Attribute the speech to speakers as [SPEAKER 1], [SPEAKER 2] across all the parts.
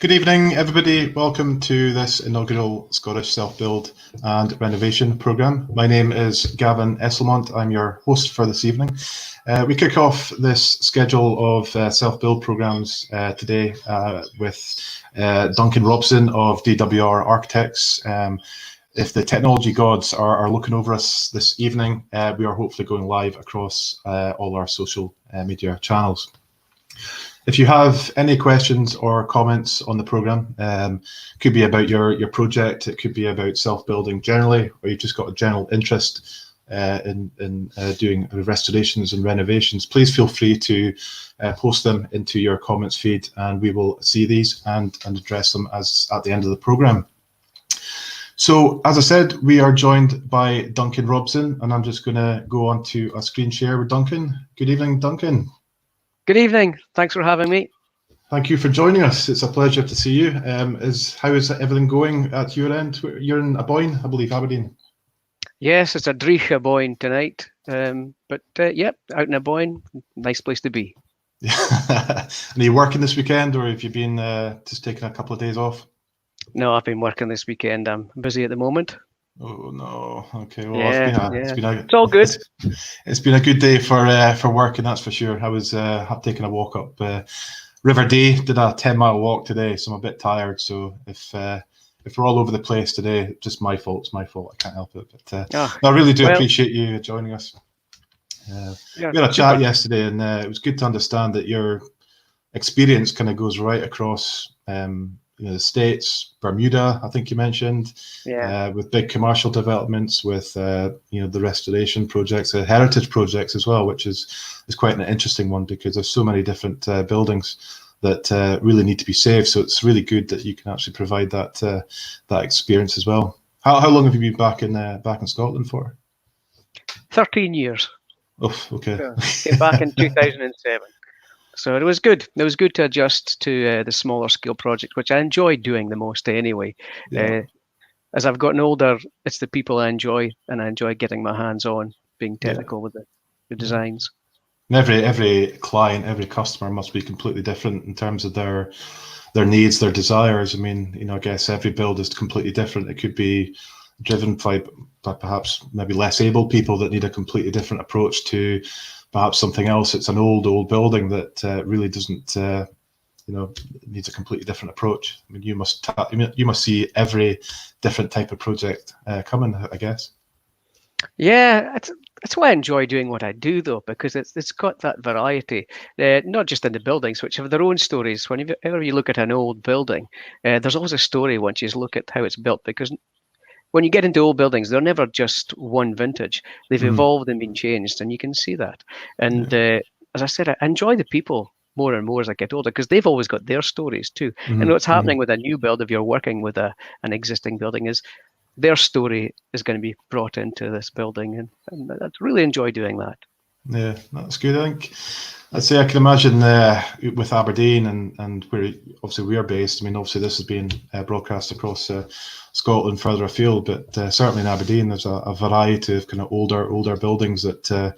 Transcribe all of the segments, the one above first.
[SPEAKER 1] Good evening, everybody. Welcome to this inaugural Scottish Self-Build and Renovation programme. My name is Gavin Esselmont. I'm your host for this evening. We kick off this schedule of self-build programmes today with Duncan Robson of DWR Architects. If the technology gods are looking over us this evening, we are hopefully going live across all our social media channels. If you have any questions or comments on the programme, could be about your project, it could be about self-building generally, or you've just got a general interest in doing restorations and renovations, please feel free to post them into your comments feed, and we will see these and address them at the end of the programme. So, as I said, we are joined by Duncan Robson, and I'm just going to go on to a screen share with Duncan. Good evening, Duncan.
[SPEAKER 2] Good evening. Thanks for having me.
[SPEAKER 1] Thank you for joining us. It's a pleasure to see you. How is everything going at your end? You're in Aboyne, I believe, Aberdeen.
[SPEAKER 2] Yes, it's a dreich Aboyne tonight. Yep, out in Aboyne, nice place to be.
[SPEAKER 1] And are you working this weekend, or have you been just taking a couple of days off?
[SPEAKER 2] No, I've been working this weekend. I'm busy at the moment.
[SPEAKER 1] Oh no. Okay. Well,
[SPEAKER 2] yeah,
[SPEAKER 1] it's
[SPEAKER 2] all good.
[SPEAKER 1] It's been a good day for work, and that's for sure. I was taking a walk up River Dee. Did a 10-mile walk today, so I'm a bit tired. So if we're all over the place today, just my fault. It's my fault. I can't help it. But I really do appreciate you joining us. We had a chat yesterday, and it was good to understand that your experience kind of goes right across. The States, Bermuda, I think you mentioned, with big commercial developments, with the restoration projects, heritage projects as well, which is quite an interesting one because there's so many different buildings that really need to be saved. So it's really good that you can actually provide that experience as well. How long have you been back in Scotland for?
[SPEAKER 2] 13 years.
[SPEAKER 1] Oh, okay.
[SPEAKER 2] Came back in 2007. So it was good. It was good to adjust to the smaller scale project, which I enjoyed doing the most anyway. Yeah. As I've gotten older, it's the people I enjoy, and I enjoy getting my hands on, being technical with the designs.
[SPEAKER 1] And every client, every customer must be completely different in terms of their needs, their desires. I mean, I guess every build is completely different. It could be driven by perhaps maybe less able people that need a completely different approach to perhaps something else. It's an old building that really doesn't, needs a completely different approach. I mean, you must see every different type of project coming, I guess.
[SPEAKER 2] Yeah, that's why I enjoy doing what I do, though, because it's got that variety, not just in the buildings, which have their own stories. Whenever you look at an old building, there's always a story once you look at how it's built, because when you get into old buildings, they're never just one vintage. They've evolved and been changed, and you can see that. And as I said, I enjoy the people more and more as I get older, because they've always got their stories too. And what's happening with a new build, if you're working with an existing building, is their story is going to be brought into this building, and I really enjoy doing that.
[SPEAKER 1] Yeah, that's good. I think I'd say I can imagine with Aberdeen and where obviously we are based. I mean, obviously this is being broadcast across Scotland further afield, but certainly in Aberdeen there's a variety of kind of older buildings that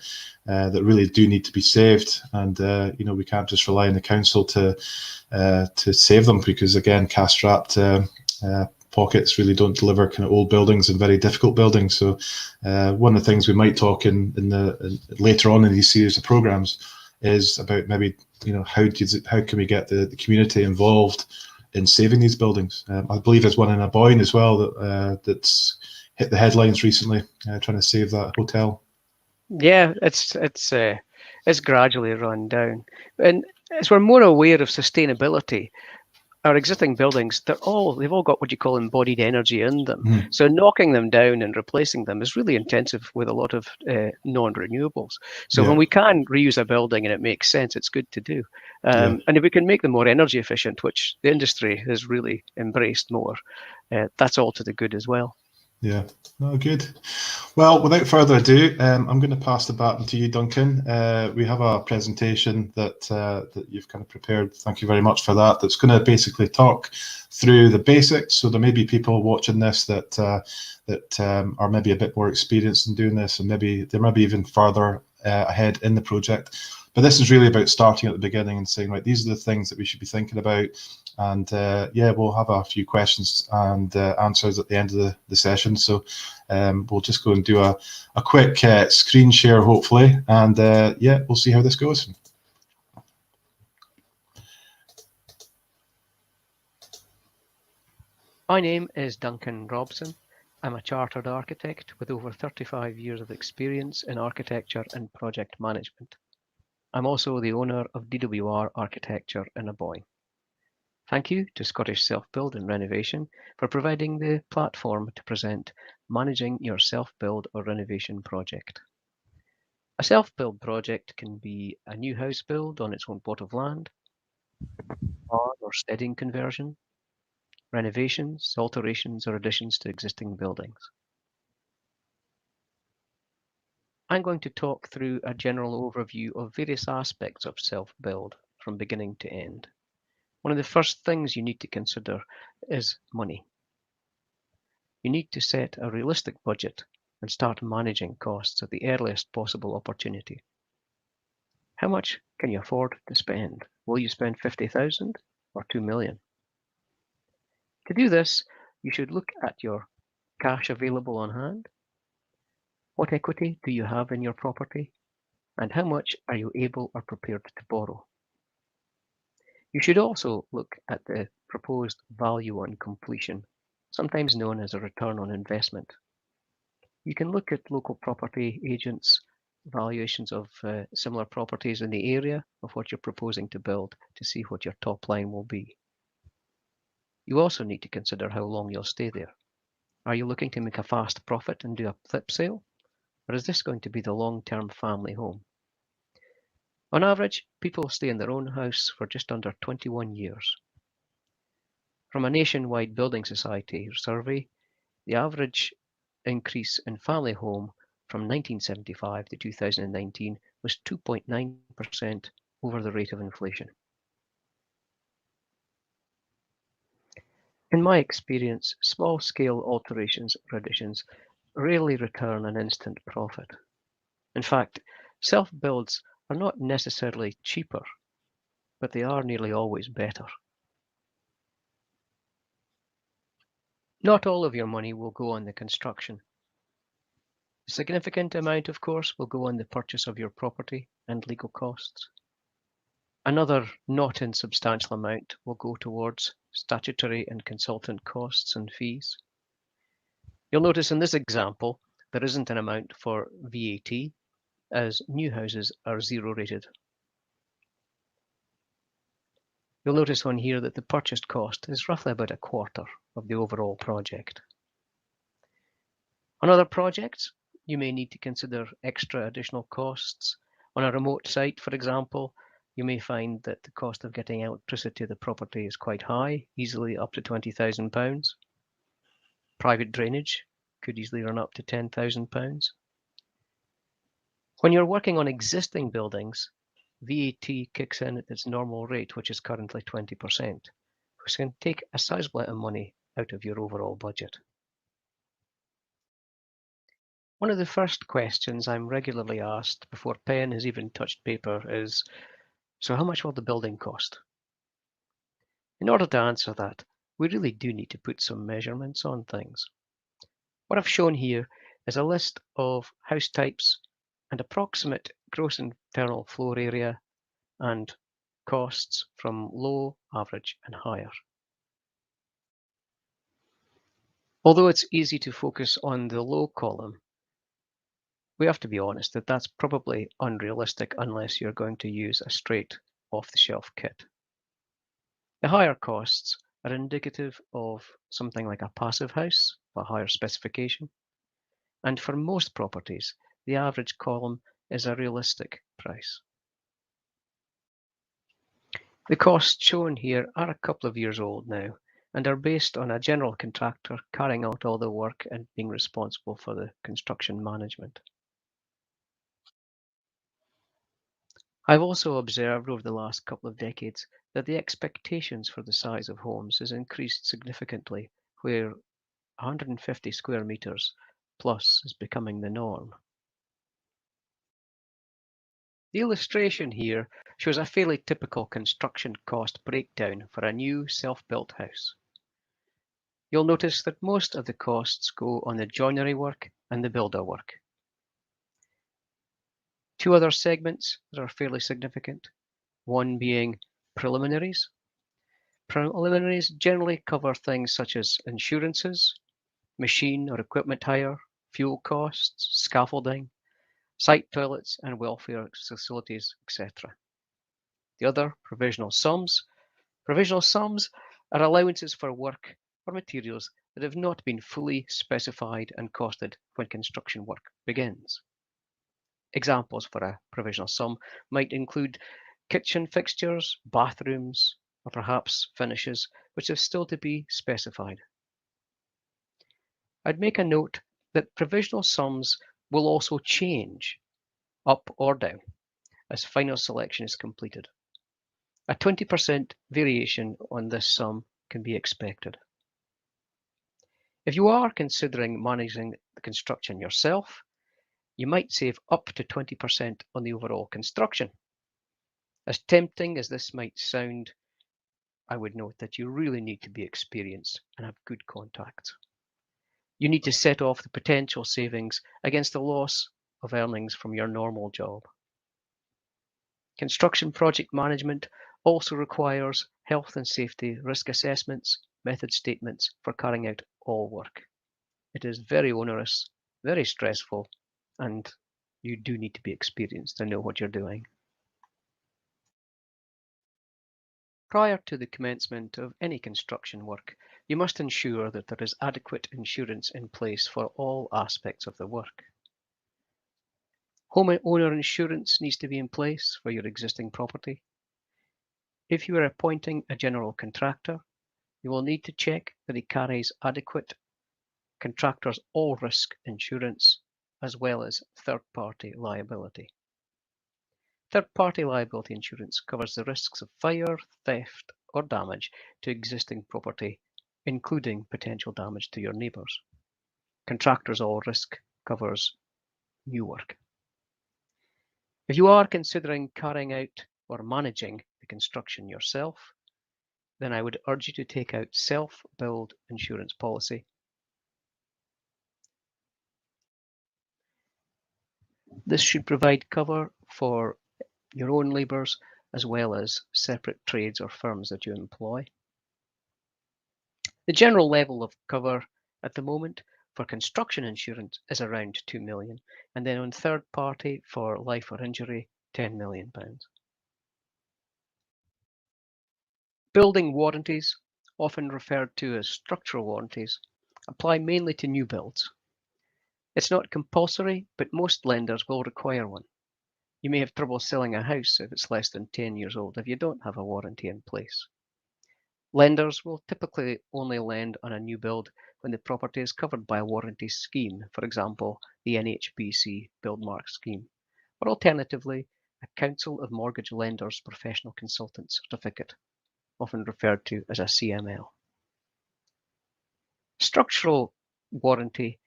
[SPEAKER 1] really do need to be saved, and we can't just rely on the council to save them, because again, cash-strapped pockets really don't deliver kind of old buildings and very difficult buildings. So one of the things we might talk in later on in these series of programs is about maybe how can we get the community involved in saving these buildings. I believe there's one in Aboyne as well that's hit the headlines recently, trying to save that hotel.
[SPEAKER 2] Yeah, it's gradually run down, and as we're more aware of sustainability, our existing buildings, they've all got what you call embodied energy in them. So knocking them down and replacing them is really intensive with a lot of non-renewables. So when we can reuse a building and it makes sense, it's good to do. And if we can make them more energy efficient, which the industry has really embraced more, that's all to the good as well.
[SPEAKER 1] Yeah, no, good. Well, without further ado, I'm going to pass the baton to you, Duncan. We have a presentation that you've kind of prepared. Thank you very much for that. That's going to basically talk through the basics. So there may be people watching this that are maybe a bit more experienced in doing this, and maybe they might be even further ahead in the project. But this is really about starting at the beginning and saying, right, these are the things that we should be thinking about. And yeah, we'll have a few questions and answers at the end of the session. So we'll just go and do a quick screen share, hopefully. And yeah, we'll see how this goes.
[SPEAKER 2] My name is Duncan Robson. I'm a chartered architect with over 35 years of experience in architecture and project management. I'm also the owner of DWR Architecture in Aboyne. Thank you to Scottish Self-Build and Renovation for providing the platform to present managing your self-build or renovation project. A self-build project can be a new house build on its own plot of land, barn or steading conversion, renovations, alterations or additions to existing buildings. I'm going to talk through a general overview of various aspects of self-build from beginning to end. One of the first things you need to consider is money. You need to set a realistic budget and start managing costs at the earliest possible opportunity. How much can you afford to spend? Will you spend 50,000 or 2 million? To do this, you should look at your cash available on hand. What equity do you have in your property? And how much are you able or prepared to borrow? You should also look at the proposed value on completion, sometimes known as a return on investment. You can look at local property agents' valuations of similar properties in the area of what you're proposing to build to see what your top line will be. You also need to consider how long you'll stay there. Are you looking to make a fast profit and do a flip sale? Or is this going to be the long-term family home? On average, people stay in their own house for just under 21 years. From a nationwide building society survey, the average increase in family home from 1975 to 2019 was 2.9% over the rate of inflation. In my experience, small-scale alterations or additions rarely return an instant profit. In fact, self-builds are not necessarily cheaper, but they are nearly always better. Not all of your money will go on the construction. A significant amount, of course, will go on the purchase of your property and legal costs. Another not insubstantial amount will go towards statutory and consultant costs and fees. You'll notice in this example, there isn't an amount for VAT, as new houses are zero rated. You'll notice on here that the purchased cost is roughly about a quarter of the overall project. On other projects, you may need to consider extra additional costs. On a remote site, for example, you may find that the cost of getting electricity to the property is quite high, easily up to £20,000. Private drainage could easily run up to £10,000. When you're working on existing buildings, VAT kicks in at its normal rate, which is currently 20%, which can take a sizable amount of money out of your overall budget. One of the first questions I'm regularly asked before pen has even touched paper is, so how much will the building cost? In order to answer that, we really do need to put some measurements on things. What I've shown here is a list of house types and approximate gross internal floor area and costs from low, average and higher. Although it's easy to focus on the low column, we have to be honest that that's probably unrealistic unless you're going to use a straight off-the-shelf kit. The higher costs are indicative of something like a passive house, a higher specification. And for most properties, the average column is a realistic price. The costs shown here are a couple of years old now and are based on a general contractor carrying out all the work and being responsible for the construction management. I've also observed over the last couple of decades that the expectations for the size of homes has increased significantly, where 150 square meters plus is becoming the norm. The illustration here shows a fairly typical construction cost breakdown for a new self-built house. You'll notice that most of the costs go on the joinery work and the builder work. Two other segments that are fairly significant, one being preliminaries. Preliminaries generally cover things such as insurances, machine or equipment hire, fuel costs, scaffolding, site toilets and welfare facilities, etc. The other, provisional sums. Provisional sums are allowances for work or materials that have not been fully specified and costed when construction work begins. Examples for a provisional sum might include kitchen fixtures, bathrooms, or perhaps finishes which have still to be specified. I'd make a note that provisional sums will also change up or down as final selection is completed. A 20% variation on this sum can be expected. If you are considering managing the construction yourself, you might save up to 20% on the overall construction. As tempting as this might sound, I would note that you really need to be experienced and have good contacts. You need to set off the potential savings against the loss of earnings from your normal job. Construction project management also requires health and safety risk assessments, method statements for carrying out all work. It is very onerous, very stressful, and you do need to be experienced to know what you're doing. Prior to the commencement of any construction work, you must ensure that there is adequate insurance in place for all aspects of the work. Homeowner insurance needs to be in place for your existing property. If you are appointing a general contractor, you will need to check that he carries adequate contractor's all-risk insurance as well as third-party liability. Third-party liability insurance covers the risks of fire, theft, or damage to existing property, including potential damage to your neighbours. Contractor's all-risk covers new work. If you are considering carrying out or managing the construction yourself, then I would urge you to take out self-build insurance policy. This should provide cover for your own labourers as well as separate trades or firms that you employ. The general level of cover at the moment for construction insurance is around 2 million, and then on third party for life or injury, £10 million. Building warranties, often referred to as structural warranties, apply mainly to new builds. It's not compulsory, but most lenders will require one. You may have trouble selling a house if it's less than 10 years old if you don't have a warranty in place. Lenders will typically only lend on a new build when the property is covered by a warranty scheme, for example, the NHBC Buildmark scheme, or alternatively, a Council of Mortgage Lenders Professional Consultant certificate, often referred to as a CML. Structural warranty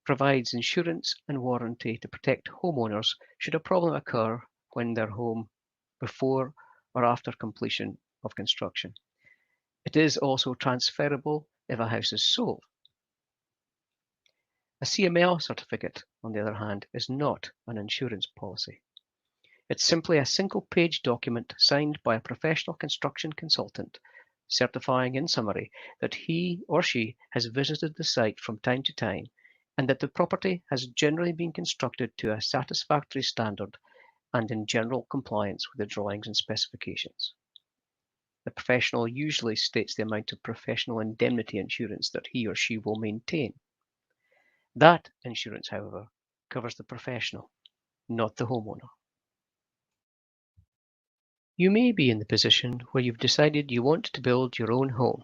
[SPEAKER 2] provides insurance and warranty to protect homeowners should a problem occur when their home before or after completion of construction. It is also transferable if a house is sold. A CML certificate, on the other hand, is not an insurance policy. It's simply a single-page document signed by a professional construction consultant, certifying in summary that he or she has visited the site from time to time and that the property has generally been constructed to a satisfactory standard and in general compliance with the drawings and specifications. The professional usually states the amount of professional indemnity insurance that he or she will maintain. That insurance, however, covers the professional, not the homeowner. You may be in the position where you've decided you want to build your own home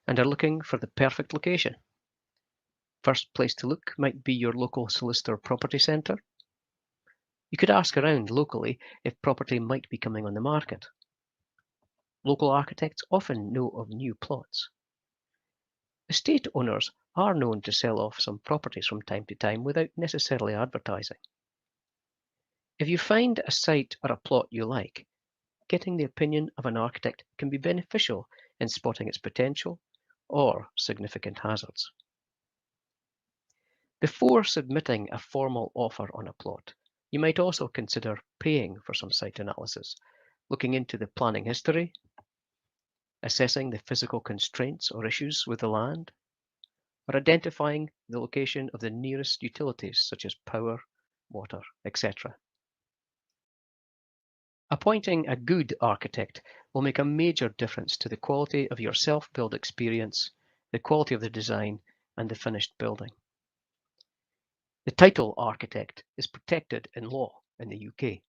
[SPEAKER 2] and are looking for the perfect location. First place to look might be your local solicitor property centre. You could ask around locally if property might be coming on the market. Local architects often know of new plots. Estate owners are known to sell off some properties from time to time without necessarily advertising. If you find a site or a plot you like, getting the opinion of an architect can be beneficial in spotting its potential or significant hazards. Before submitting a formal offer on a plot, you might also consider paying for some site analysis, looking into the planning history, assessing the physical constraints or issues with the land, or identifying the location of the nearest utilities such as power, water, etc. Appointing a good architect will make a major difference to the quality of your self-build experience, the quality of the design, and the finished building. The title architect is protected in law in the UK.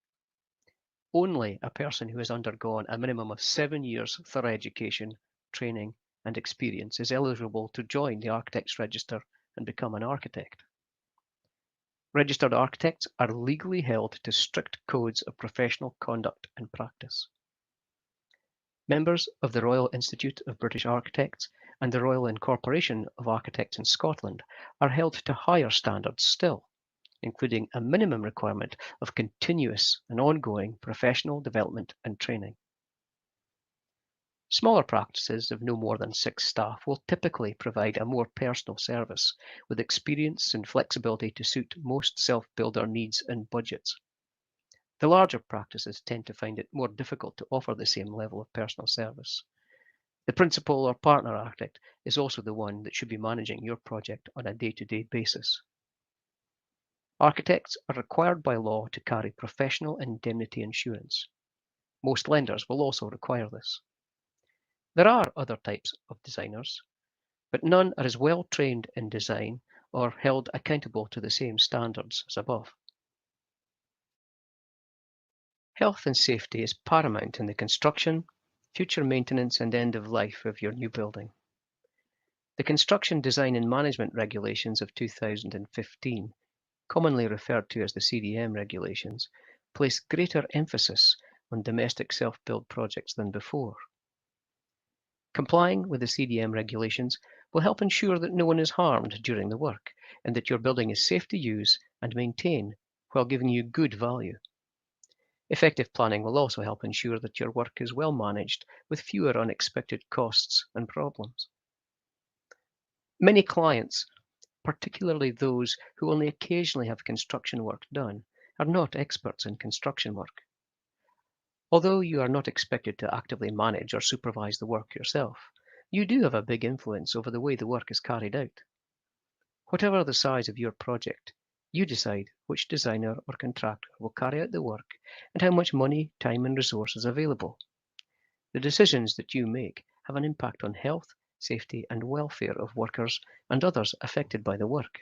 [SPEAKER 2] Only a person who has undergone a minimum of 7 years thorough education, training, and experience is eligible to join the Architects Register and become an architect. Registered architects are legally held to strict codes of professional conduct and practice. Members of the Royal Institute of British Architects and the Royal Incorporation of Architects in Scotland are held to higher standards still, including a minimum requirement of continuous and ongoing professional development and training. Smaller practices of no more than 6 staff will typically provide a more personal service with experience and flexibility to suit most self-builder needs and budgets. The larger practices tend to find it more difficult to offer the same level of personal service. The principal or partner architect is also the one that should be managing your project on a day-to-day basis. Architects are required by law to carry professional indemnity insurance. Most lenders will also require this. There are other types of designers, but none are as well trained in design or held accountable to the same standards as above. Health and safety is paramount in the construction, future maintenance, and end of life of your new building. The Construction Design and Management Regulations of 2015, commonly referred to as the CDM regulations, place greater emphasis on domestic self-build projects than before. Complying with the CDM regulations will help ensure that no one is harmed during the work and that your building is safe to use and maintain while giving you good value. Effective planning will also help ensure that your work is well managed with fewer unexpected costs and problems. Many clients, particularly those who only occasionally have construction work done, are not experts in construction work. Although you are not expected to actively manage or supervise the work yourself, you do have a big influence over the way the work is carried out. Whatever the size of your project, you decide which designer or contractor will carry out the work and how much money, time, and resources available. The decisions that you make have an impact on health, safety, and welfare of workers and others affected by the work.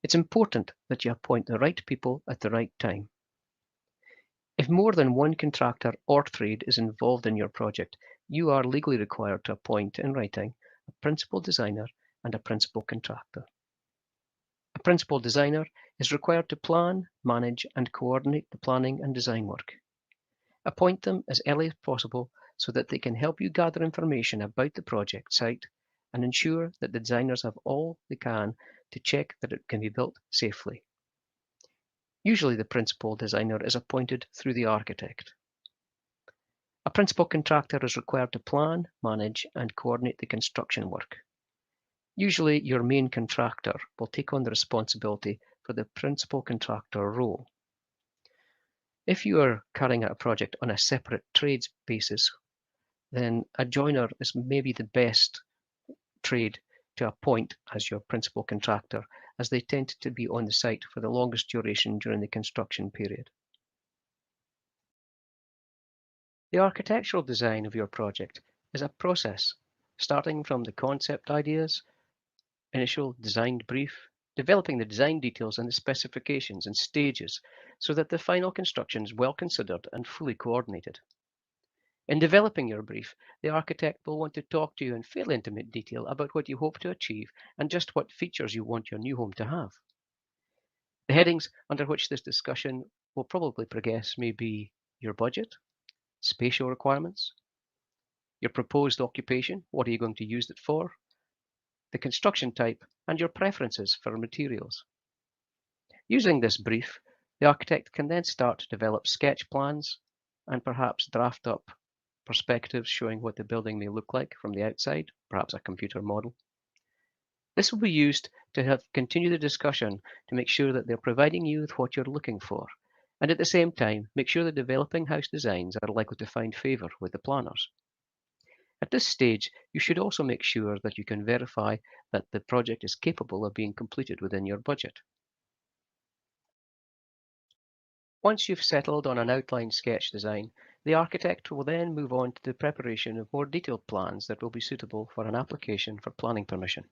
[SPEAKER 2] It's important that you appoint the right people at the right time. If more than one contractor or trade is involved in your project, you are legally required to appoint in writing a principal designer and a principal contractor. A principal designer is required to plan, manage, and coordinate the planning and design work. Appoint them as early as possible so that they can help you gather information about the project site and ensure that the designers have all they can to check that it can be built safely. Usually the principal designer is appointed through the architect. A principal contractor is required to plan, manage, and coordinate the construction work. Usually your main contractor will take on the responsibility for the principal contractor role. If you are carrying out a project on a separate trades basis, then a joiner is maybe the best trade to appoint as your principal contractor, as they tend to be on the site for the longest duration during the construction period. The architectural design of your project is a process, starting from the concept ideas, initial design brief, developing the design details and the specifications in stages so that the final construction is well considered and fully coordinated. In developing your brief, the architect will want to talk to you in fairly intimate detail about what you hope to achieve and just what features you want your new home to have. The headings under which this discussion will probably progress may be your budget, spatial requirements, your proposed occupation, what are you going to use it for, the construction type, and your preferences for materials. Using this brief, The architect can then start to develop sketch plans and perhaps draft up perspectives showing what the building may look like from the outside, perhaps a computer model. This will be used to continue the discussion to make sure that they're providing you with what you're looking for, and at the same time, make sure the developing house designs are likely to find favour with the planners. At this stage, you should also make sure that you can verify that the project is capable of being completed within your budget. Once you've settled on an outline sketch design, the architect will then move on to the preparation of more detailed plans that will be suitable for an application for planning permission.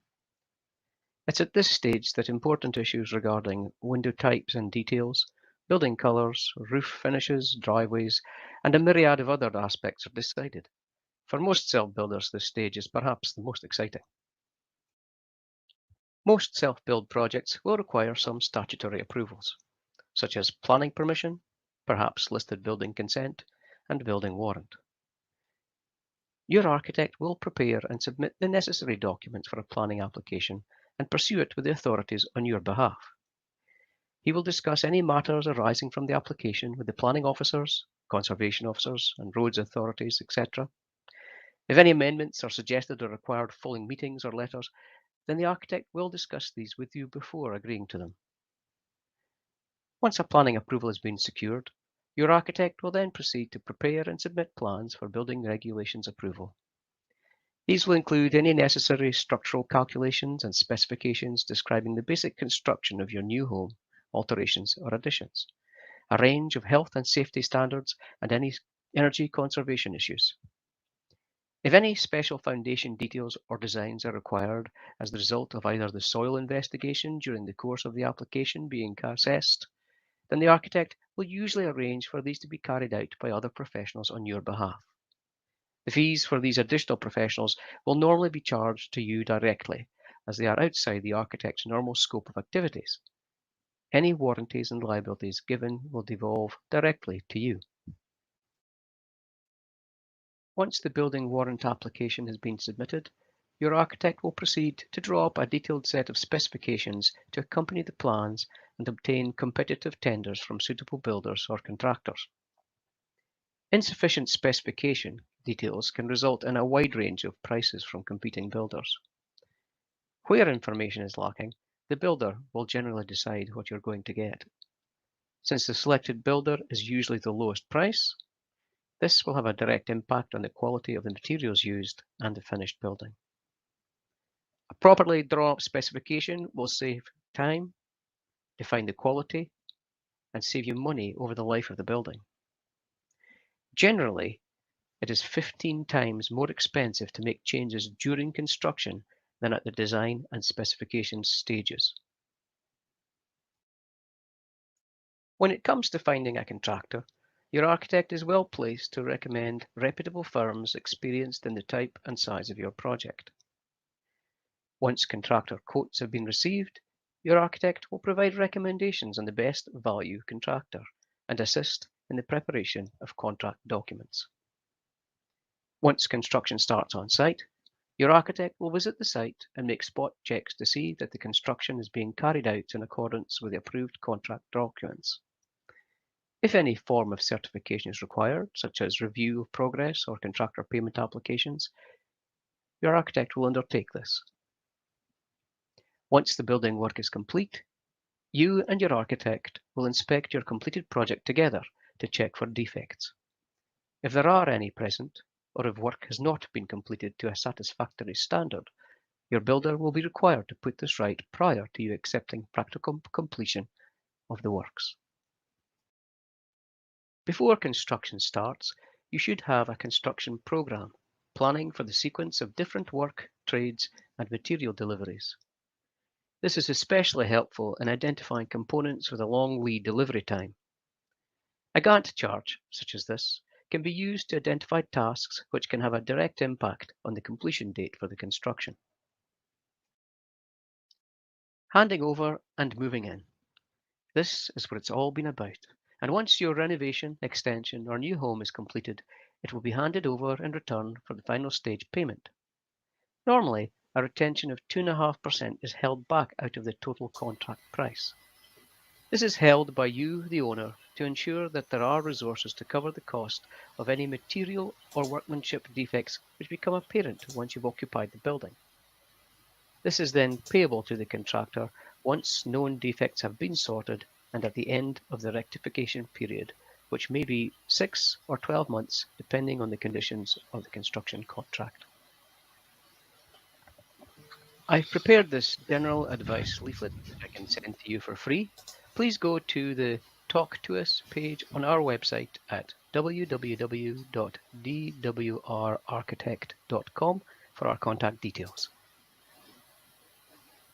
[SPEAKER 2] It's at this stage that important issues regarding window types and details, building colours, roof finishes, driveways, and a myriad of other aspects are decided. For most self-builders, this stage is perhaps the most exciting. Most self-build projects will require some statutory approvals, such as planning permission, perhaps listed building consent, and building warrant. Your architect will prepare and submit the necessary documents for a planning application and pursue it with the authorities on your behalf. He will discuss any matters arising from the application with the planning officers, conservation officers, and roads authorities, etc. If any amendments are suggested or required following meetings or letters, then the architect will discuss these with you before agreeing to them. Once a planning approval has been secured, your architect will then proceed to prepare and submit plans for building regulations approval. These will include any necessary structural calculations and specifications describing the basic construction of your new home, alterations or additions, a range of health and safety standards, and any energy conservation issues. If any special foundation details or designs are required as the result of either the soil investigation during the course of the application being assessed, then the architect will usually arrange for these to be carried out by other professionals on your behalf. The fees for these additional professionals will normally be charged to you directly, as they are outside the architect's normal scope of activities. Any warranties and liabilities given will devolve directly to you. Once the building warrant application has been submitted, your architect will proceed to draw up a detailed set of specifications to accompany the plans and obtain competitive tenders from suitable builders or contractors. Insufficient specification details can result in a wide range of prices from competing builders. Where information is lacking, the builder will generally decide what you're going to get. Since the selected builder is usually the lowest price, this will have a direct impact on the quality of the materials used and the finished building. A properly drawn up specification will save time, define the quality, and save you money over the life of the building. Generally, it is 15 times more expensive to make changes during construction than at the design and specification stages. When it comes to finding a contractor, your architect is well placed to recommend reputable firms experienced in the type and size of your project. Once contractor quotes have been received, your architect will provide recommendations on the best value contractor and assist in the preparation of contract documents. Once construction starts on site, your architect will visit the site and make spot checks to see that the construction is being carried out in accordance with the approved contract documents. If any form of certification is required, such as review of progress or contractor payment applications, your architect will undertake this. Once the building work is complete, you and your architect will inspect your completed project together to check for defects. If there are any present, or if work has not been completed to a satisfactory standard, your builder will be required to put this right prior to you accepting practical completion of the works. Before construction starts, you should have a construction program, planning for the sequence of different work, trades, and material deliveries. This is especially helpful in identifying components with a long lead delivery time. A Gantt chart, such as this, can be used to identify tasks which can have a direct impact on the completion date for the construction. Handing over and moving in. This is what it's all been about. And once your renovation, extension, or new home is completed, it will be handed over in return for the final stage payment. Normally, a retention of 2.5% is held back out of the total contract price. This is held by you, the owner, to ensure that there are resources to cover the cost of any material or workmanship defects which become apparent once you've occupied the building. This is then payable to the contractor once known defects have been sorted and at the end of the rectification period, which may be 6 or 12 months depending on the conditions of the construction contract. I've prepared this general advice leaflet which I can send to you for free. Please go to the Talk to Us page on our website at www.dwrarchitect.com for our contact details.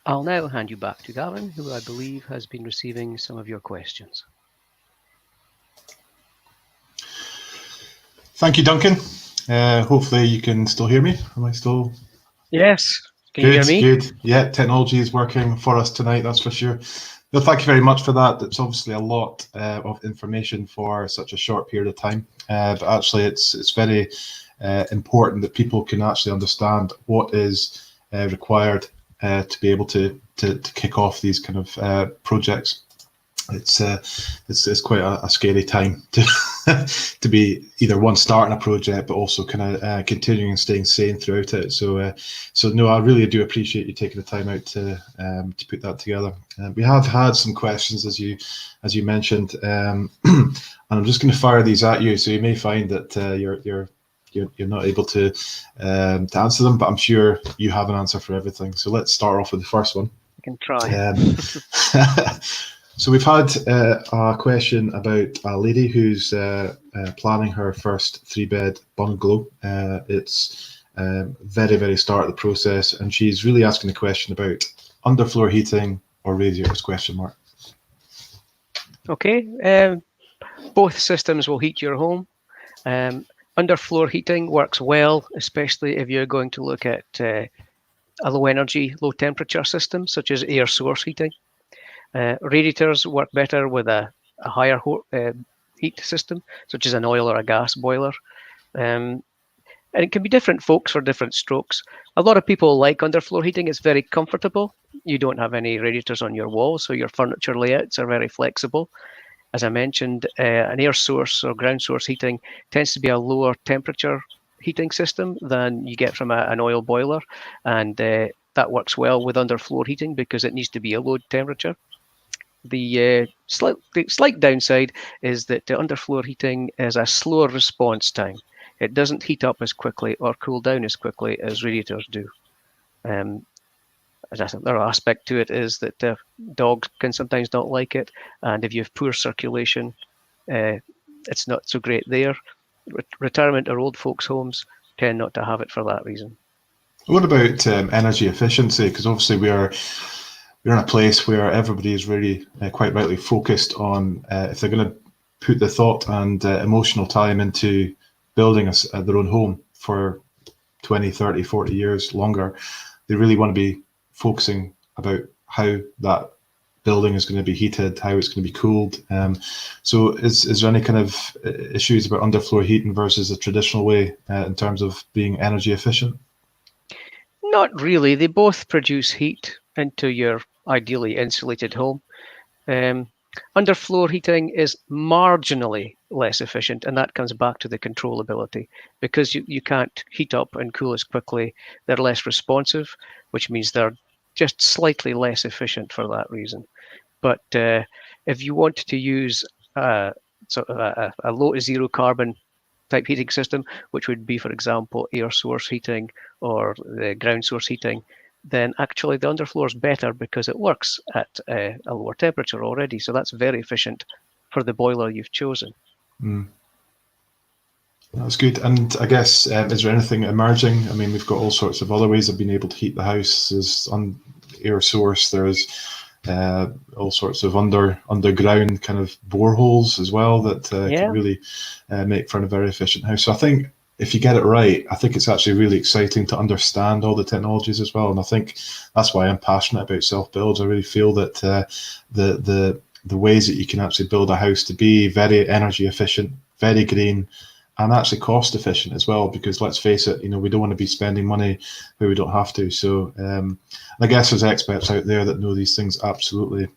[SPEAKER 2] I'll now hand you back to Gavin, who I believe has been receiving some of your questions.
[SPEAKER 1] Thank you, Duncan. Hopefully you can still hear me. Am I still?
[SPEAKER 2] Yes. Can you hear me?
[SPEAKER 1] Good. Yeah, technology is working for us tonight, that's for sure. No, thank you very much for that. It's obviously a lot of information for such a short period of time, but actually it's very important that people can actually understand what is required to be able to kick off these kind of projects. It's quite a scary time to to be either one starting a project but also kind of continuing and staying sane throughout it. So no, I really do appreciate you taking the time out to put that together. We have had some questions as you mentioned, and I'm just going to fire these at you. So you may find that you're not able to answer them, but I'm sure you have an answer for everything. So let's start off with the first one.
[SPEAKER 2] I can try.
[SPEAKER 1] So we've had a question about a lady who's planning her first 3-bed bungalow. It's very, very start of the process, and she's really asking the question about underfloor heating or radiators, ?
[SPEAKER 2] Okay, both systems will heat your home. Underfloor heating works well, especially if you're going to look at a low energy, low temperature system, such as air source heating. Radiators work better with a higher heat system, such as an oil or a gas boiler. And it can be different folks for different strokes. A lot of people like underfloor heating. It's very comfortable. You don't have any radiators on your walls, so your furniture layouts are very flexible. As I mentioned, an air source or ground source heating tends to be a lower temperature heating system than you get from an oil boiler. And that works well with underfloor heating because it needs to be a low temperature. The slight downside is that the underfloor heating is a slower response time. It doesn't heat up as quickly or cool down as quickly as radiators do. Another aspect to it is that dogs can sometimes not like it, and if you have poor circulation, it's not so great there. Retirement or old folks' homes tend not to have it for that reason.
[SPEAKER 1] What about energy efficiency? Because obviously we're in a place where everybody is really quite rightly focused on if they're going to put the thought and emotional time into building their own home for 20, 30, 40 years longer, they really want to be focusing about how that building is going to be heated, how it's going to be cooled. So is there any kind of issues about underfloor heating versus the traditional way in terms of being energy efficient?
[SPEAKER 2] Not really. They both produce heat into your ideally insulated home. Underfloor heating is marginally less efficient, and that comes back to the controllability. Because you can't heat up and cool as quickly, they're less responsive, which means they're just slightly less efficient for that reason. But if you want to use sort of a low to zero carbon type heating system, which would be, for example, air source heating or the ground source heating, then actually the underfloor is better because it works at a lower temperature already. So that's very efficient for the boiler you've chosen.
[SPEAKER 1] That's good. And I guess, is there anything emerging? I mean, we've got all sorts of other ways of being able to heat the house. There's air source, there's all sorts of underground kind of boreholes as well that can really make for a very efficient house. So I think if you get it right, I think it's actually really exciting to understand all the technologies as well. And I think that's why I'm passionate about self-builds. I really feel that the ways that you can actually build a house to be very energy efficient, very green, and actually cost efficient as well, because let's face it, we don't want to be spending money where we don't have to. So I guess there's experts out there that know these things absolutely.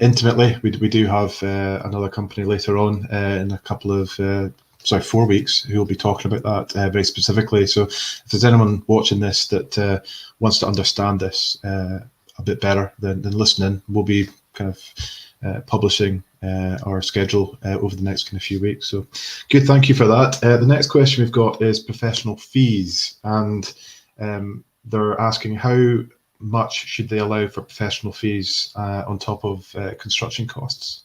[SPEAKER 1] intimately. We do have another company later on in a couple of 4 weeks who will be talking about that very specifically. So if there's anyone watching this that wants to understand this a bit better than listening, we'll be kind of publishing our schedule over the next kind of few weeks. So good, thank you for that. The next question we've got is professional fees, and they're asking how much should they allow for professional fees on top of construction costs?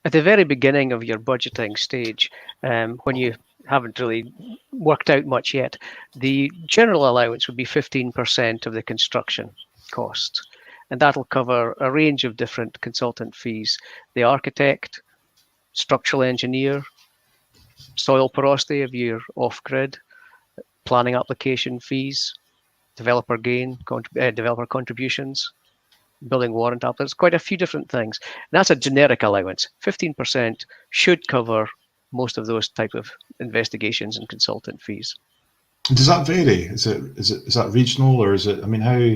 [SPEAKER 2] At the very beginning of your budgeting stage, when you haven't really worked out much yet, the general allowance would be 15% of the construction cost. And that'll cover a range of different consultant fees: the architect, structural engineer, soil porosity if you're off-grid, planning application fees, developer gain, developer contributions, building warrant applicants, quite a few different things. And that's a generic allowance. 15% should cover most of those type of investigations and consultant fees.
[SPEAKER 1] Does that vary? Is that regional, or is it? I mean, how?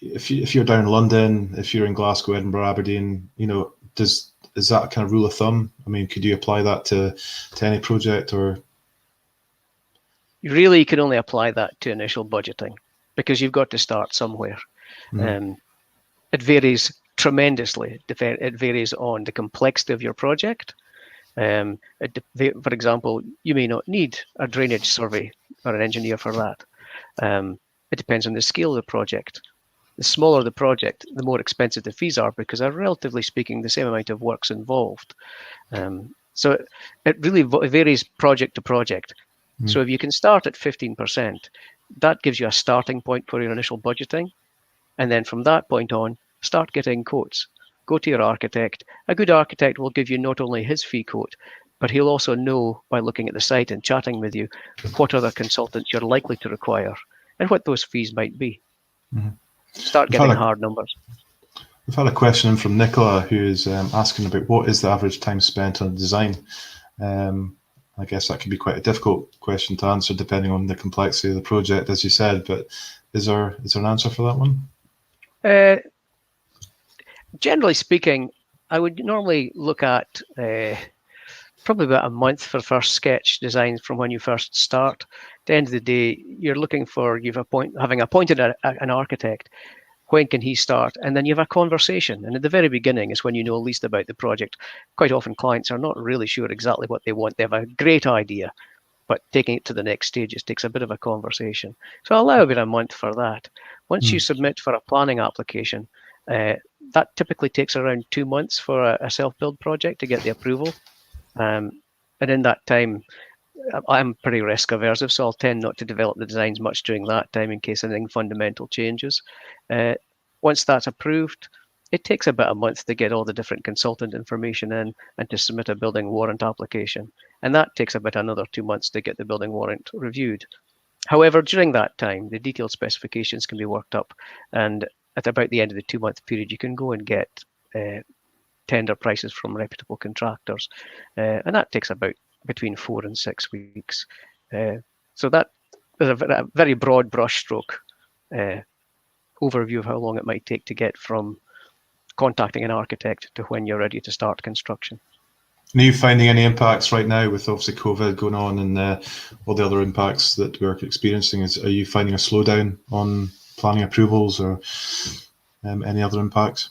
[SPEAKER 1] If you're down in London, if you're in Glasgow, Edinburgh, Aberdeen, is that kind of rule of thumb? I mean, could you apply that to any project, or?
[SPEAKER 2] Really, you can only apply that to initial budgeting because you've got to start somewhere. It varies tremendously. It varies on the complexity of your project. For example, you may not need a drainage survey or an engineer for that. It depends on the scale of the project. The smaller the project, the more expensive the fees are because, relatively speaking, the same amount of work's involved. So it really varies project to project. So if you can start at 15%, that gives you a starting point for your initial budgeting. And then from that point on, start getting quotes. Go to your architect. A good architect will give you not only his fee quote, but he'll also know by looking at the site and chatting with you what other consultants you're likely to require and what those fees might be. Start getting hard numbers.
[SPEAKER 1] We've had a question in from Nicola, who is asking about what is the average time spent on design. I guess that can be quite a difficult question to answer depending on the complexity of the project, as you said, but is there an answer for that one?
[SPEAKER 2] Generally speaking, I would normally look at probably about a month for first sketch designs from when you first start. At the end of the day, you're looking for, having appointed an architect, when can he start? And then you have a conversation. And at the very beginning is when you know least about the project. Quite often clients are not really sure exactly what they want. They have a great idea, but taking it to the next stages takes a bit of a conversation. So I'll allow about a month for that. Once you submit for a planning application, that typically takes around 2 months for a self-build project to get the approval. And in that time, I'm pretty risk averse, so I'll tend not to develop the designs much during that time in case anything fundamental changes. Once that's approved, it takes about a month to get all the different consultant information in and to submit a building warrant application. And that takes about another 2 months to get the building warrant reviewed. However, during that time, the detailed specifications can be worked up. And at about the end of the 2 month period, you can go and get tender prices from reputable contractors. And that takes about between 4 and 6 weeks. So that is a very broad brushstroke overview of how long it might take to get from contacting an architect to when you're ready to start construction.
[SPEAKER 1] Are you finding any impacts right now with obviously COVID going on and all the other impacts that we're experiencing? Are you finding a slowdown on planning approvals or any other impacts?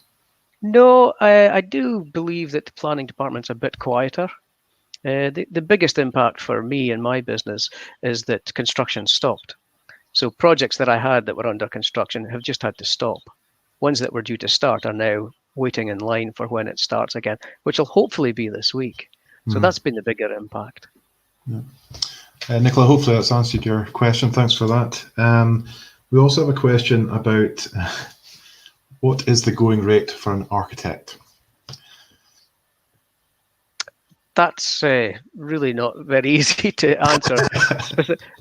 [SPEAKER 2] No, I do believe that the planning department's a bit quieter. The biggest impact for me and my business is that construction stopped. So projects that I had that were under construction have just had to stop. Ones that were due to start are now waiting in line for when it starts again, which will hopefully be this week. So that's been the bigger impact.
[SPEAKER 1] Yeah. Nicola, hopefully that's answered your question. Thanks for that. We also have a question about what is the going rate for an architect?
[SPEAKER 2] That's really not very easy to answer.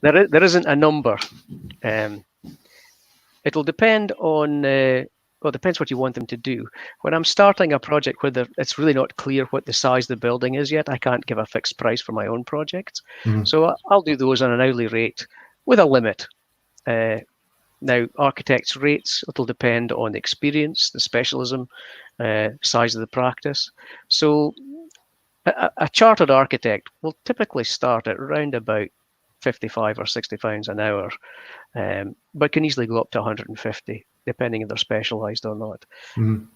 [SPEAKER 2] There isn't a number. It'll depend on, well, it depends what you want them to do. When I'm starting a project where it's really not clear what the size of the building is yet, I can't give a fixed price for my own projects. So I'll do those on an hourly rate with a limit. Now, architects' rates, it'll depend on the experience, the specialism, size of the practice. So a chartered architect will typically start at around about 55 or 60 pounds an hour, but can easily go up to 150, depending if they're specialised or not.
[SPEAKER 1] Mm.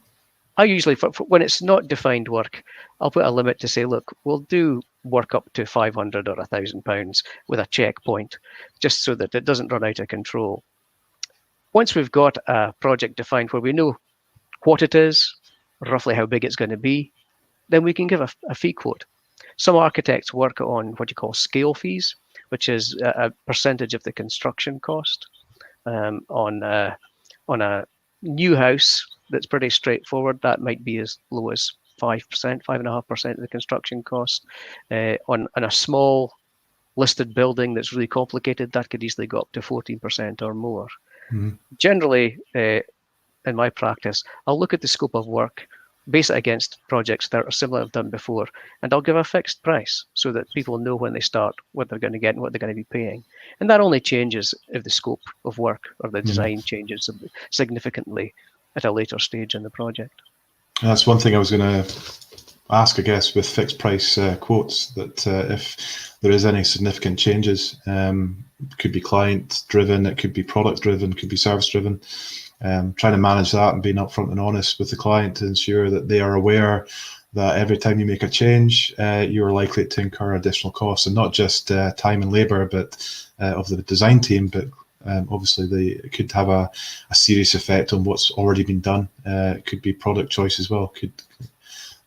[SPEAKER 2] I usually, for when it's not defined work, I'll put a limit to say, look, we'll do work up to 500 or £1,000 with a checkpoint, just so that it doesn't run out of control. Once we've got a project defined where we know what it is, roughly how big it's going to be, then we can give a fee quote. Some architects work on what you call scale fees, which is a percentage of the construction cost. On a new house that's pretty straightforward, that might be as low as 5%, 5.5% of the construction cost. On a small listed building that's really complicated, that could easily go up to 14% or more.
[SPEAKER 1] Mm-hmm.
[SPEAKER 2] Generally, in my practice, I'll look at the scope of work, base it against projects that are similar I've done before, and I'll give a fixed price so that people know when they start what they're going to get and what they're going to be paying. And that only changes if the scope of work or the design changes significantly at a later stage in the project.
[SPEAKER 1] That's one thing I was going to ask, I guess, with fixed price quotes, that if there is any significant changes, it could be client driven, it could be product driven, it could be service driven. Trying to manage that and being upfront and honest with the client to ensure that they are aware that every time you make a change, you're likely to incur additional costs, and not just time and labour, but of the design team, but obviously it could have a serious effect on what's already been done. It could be product choice as well.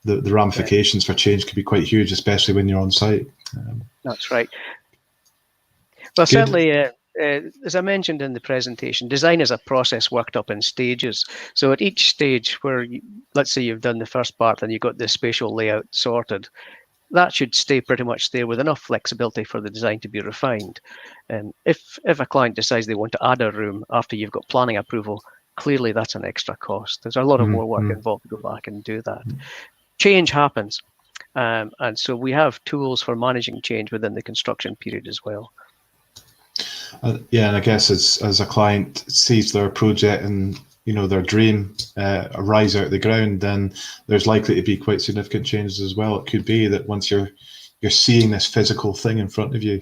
[SPEAKER 1] The ramifications for change could be quite huge, especially when you're on site.
[SPEAKER 2] That's right. Well, certainly, as I mentioned in the presentation, design is a process worked up in stages. So at each stage where, let's say you've done the first part and you've got the spatial layout sorted, that should stay pretty much there with enough flexibility for the design to be refined. If a client decides they want to add a room after you've got planning approval, clearly that's an extra cost. There's a lot of more work involved to go back and do that. Change happens. And so we have tools for managing change within the construction period as well.
[SPEAKER 1] Yeah, and I guess as a client sees their project and their dream rise out of the ground, then there's likely to be quite significant changes as well. It could be that once you're seeing this physical thing in front of you,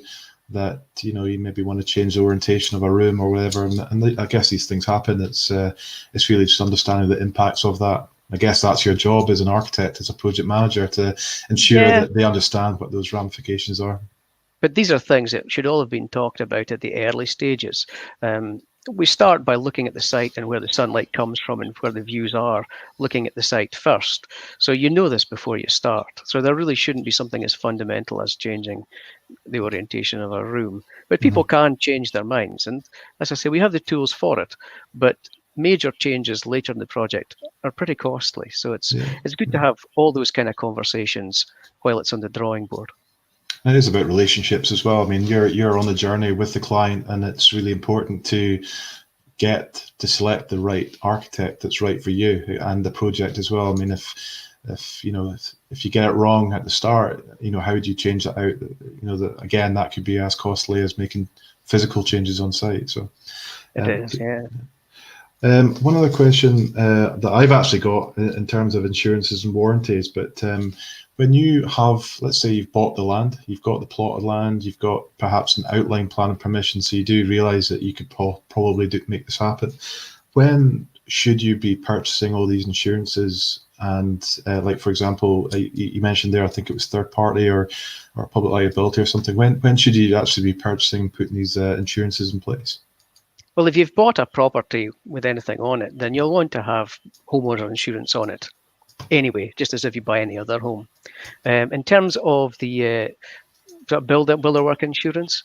[SPEAKER 1] that you maybe want to change the orientation of a room or whatever, and I guess these things happen. It's really just understanding the impacts of that. I guess that's your job as an architect, as a project manager, to ensure that they understand what those ramifications are.
[SPEAKER 2] But these are things that should all have been talked about at the early stages. We start by looking at the site and where the sunlight comes from and where the views are, looking at the site first. So you know this before you start. So there really shouldn't be something as fundamental as changing the orientation of a room. But people can change their minds. And as I say, we have the tools for it. But major changes later in the project are pretty costly. So it's good to have all those kind of conversations while it's on the drawing board.
[SPEAKER 1] It is about relationships as well. I mean, you're on the journey with the client, and it's really important to get to select the right architect that's right for you and the project as well. I mean, if you get it wrong at the start, how would you change that out? Again, that could be as costly as making physical changes on site. So
[SPEAKER 2] it is, yeah.
[SPEAKER 1] One other question that I've actually got in terms of insurances and warranties, but when you have, let's say you've bought the land, you've got the plot of land, you've got perhaps an outline plan and permission, so you do realise that you could probably make this happen. When should you be purchasing all these insurances? And like, for example, you mentioned there, I think it was third party or public liability or something. When should you actually be purchasing and putting these insurances in place?
[SPEAKER 2] Well, if you've bought a property with anything on it, then you'll want to have homeowner insurance on it anyway, just as if you buy any other home. In terms of the builder work insurance,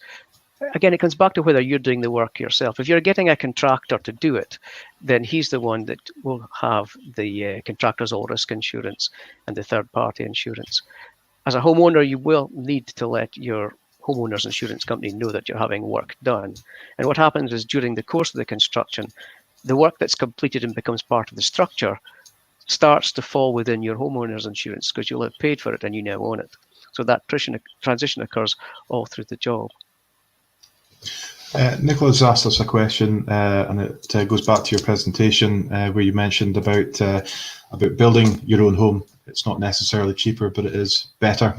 [SPEAKER 2] again, it comes back to whether you're doing the work yourself. If you're getting a contractor to do it, then he's the one that will have the contractor's all risk insurance and the third party insurance. As a homeowner, you will need to let your homeowner's insurance company know that you're having work done. And what happens is during the course of the construction, the work that's completed and becomes part of the structure starts to fall within your homeowner's insurance because you'll have paid for it and you now own it. So that transition occurs all through the job.
[SPEAKER 1] Nicola's asked us a question, and it goes back to your presentation where you mentioned about building your own home. It's not necessarily cheaper, but it is better.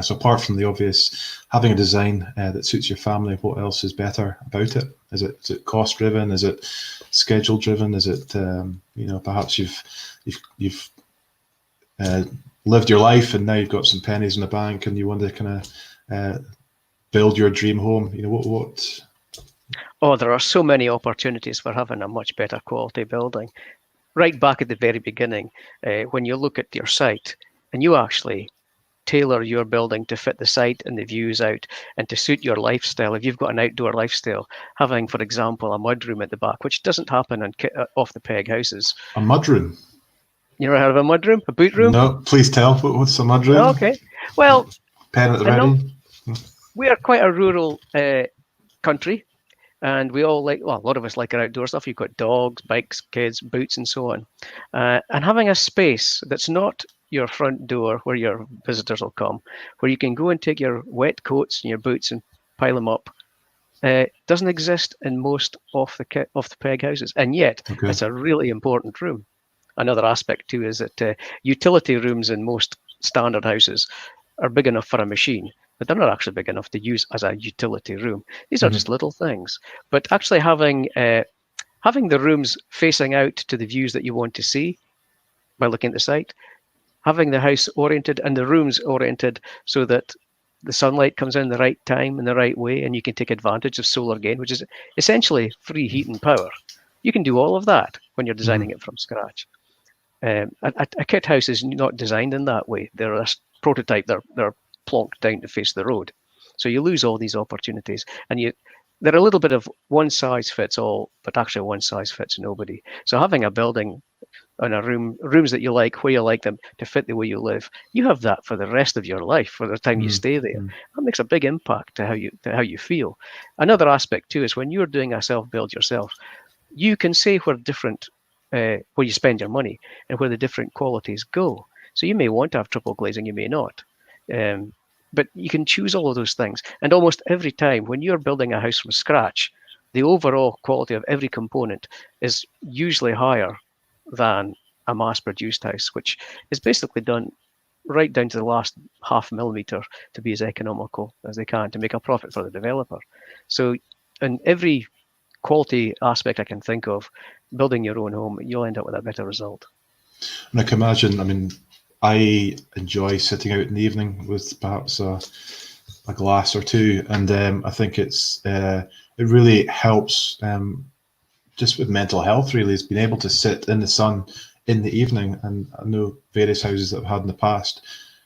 [SPEAKER 1] So apart from the obvious, having a design that suits your family, what else is better about it? Is it cost driven? Is it schedule driven? Is it perhaps you've lived your life and now you've got some pennies in the bank and you want to kind of build your dream home? What?
[SPEAKER 2] Oh, there are so many opportunities for having a much better quality building. Right back at the very beginning, when you look at your site and you actually tailor your building to fit the site and the views out and to suit your lifestyle. If you've got an outdoor lifestyle, having, for example, a mudroom at the back, which doesn't happen on off the peg houses.
[SPEAKER 1] A mudroom?
[SPEAKER 2] You ever heard of a mudroom? A boot room?
[SPEAKER 1] No, please tell. What's a mudroom?
[SPEAKER 2] Okay. Well,
[SPEAKER 1] pen at the ready.
[SPEAKER 2] We are quite a rural country, and we all a lot of us like our outdoor stuff. You've got dogs, bikes, kids, boots, and so on. And having a space that's not your front door where your visitors will come, where you can go and take your wet coats and your boots and pile them up, doesn't exist in most off the peg houses, and yet it's a really important room. Another aspect too is that utility rooms in most standard houses are big enough for a machine, but they're not actually big enough to use as a utility room. These are just little things, but actually having the rooms facing out to the views that you want to see by looking at the site, having the house oriented and the rooms oriented so that the sunlight comes in the right time and the right way, and you can take advantage of solar gain, which is essentially free heat and power. You can do all of that when you're designing it from scratch. A kit house is not designed in that way. They're a prototype. They're plonked down to face the road. So you lose all these opportunities, and they're a little bit of one size fits all, but actually one size fits nobody. So having a building and rooms that you like, where you like them, to fit the way you live, you have that for the rest of your life, for the time you stay there. That makes a big impact to how you feel. Another aspect too is when you're doing a self-build yourself, you can say where you spend your money and where the different qualities go. So you may want to have triple glazing, you may not. But you can choose all of those things. And almost every time when you're building a house from scratch, the overall quality of every component is usually higher than a mass-produced house, which is basically done right down to the last half millimeter to be as economical as they can to make a profit for the developer. So in every quality aspect I can think of, building your own home, you'll end up with a better result.
[SPEAKER 1] And I can imagine, I enjoy sitting out in the evening with perhaps a glass or two, and I think it really helps just with mental health. Really, is being able to sit in the sun in the evening. And I know various houses that I've had in the past,